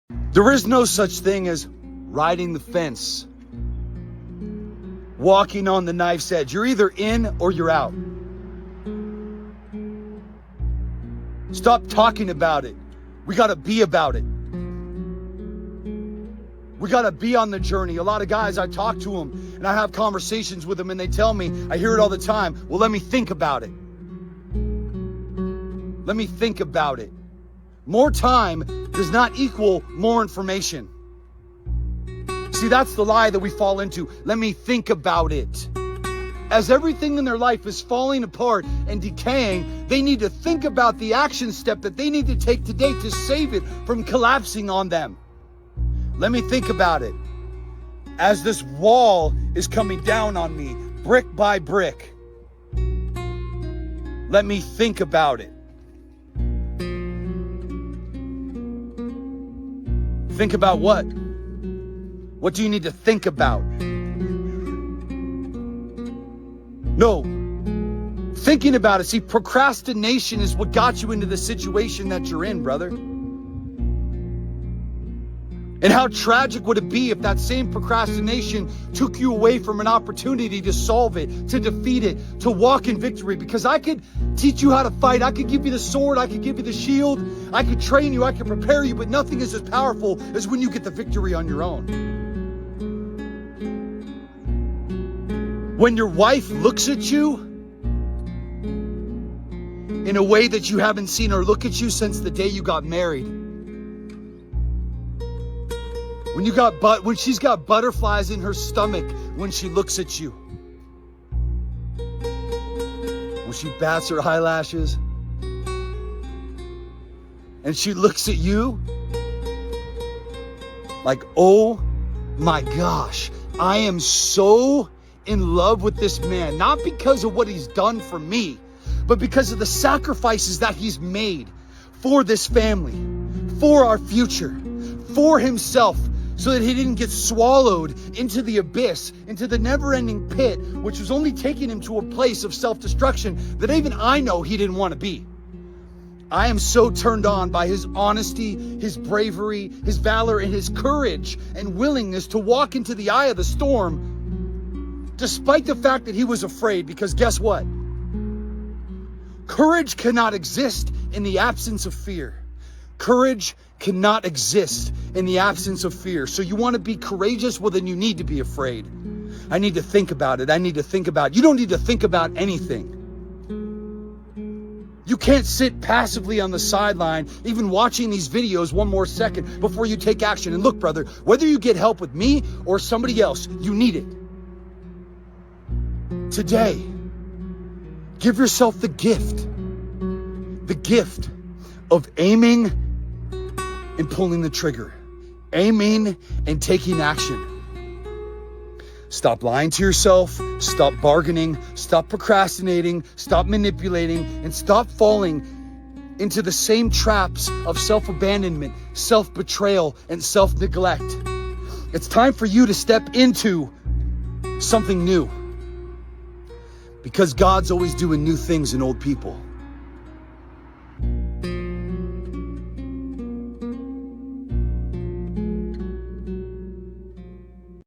There is no such thing as riding the fence, walking on the knife's edge. You're either in or you're out. Stop talking about it. We got to be about it. We got to be on the journey. A lot of guys, I talk to them and I have conversations with them and they tell me, I hear it all the time, well, let me think about it. Let me think about it. More time does not equal more information. See, that's the lie that we fall into. Let me think about it. As everything in their life is falling apart and decaying, they need to think about the action step that they need to take today to save it from collapsing on them. Let me think about it. As this wall is coming down on me, brick by brick, let me think about it. Think about what? What do you need to think about? No, thinking about it. See, procrastination is what got you into the situation that you're in, brother. And how tragic would it be if that same procrastination took you away from an opportunity to solve it, to defeat it, to walk in victory? Because I could teach you how to fight. I could give you the sword. I could give you the shield. I could train you. I could prepare you. But nothing is as powerful as when you get the victory on your own. When your wife looks at you in a way that you haven't seen her look at you since the day you got married. When she's got butterflies in her stomach when she looks at you. When she bats her eyelashes and she looks at you like, oh my gosh, I am so in love with this man, not because of what he's done for me, but because of the sacrifices that he's made for this family, for our future, for himself, so that he didn't get swallowed into the abyss, into the never-ending pit, which was only taking him to a place of self-destruction that even I know he didn't want to be. I am so turned on by his honesty, his bravery, his valor, and his courage and willingness to walk into the eye of the storm despite the fact that he was afraid, because guess what? Courage cannot exist in the absence of fear. Courage cannot exist in the absence of fear. So you want to be courageous? Well, then you need to be afraid. I need to think about it. I need to think about it. You don't need to think about anything. You can't sit passively on the sideline, even watching these videos one more second before you take action. And look, brother, whether you get help with me or somebody else, you need it. Today, give yourself the gift of aiming and pulling the trigger, aiming and taking action. Stop lying to yourself, stop bargaining, stop procrastinating, stop manipulating, and stop falling into the same traps of self-abandonment, self-betrayal, and self-neglect. It's time for you to step into something new. Because God's always doing new things in old people.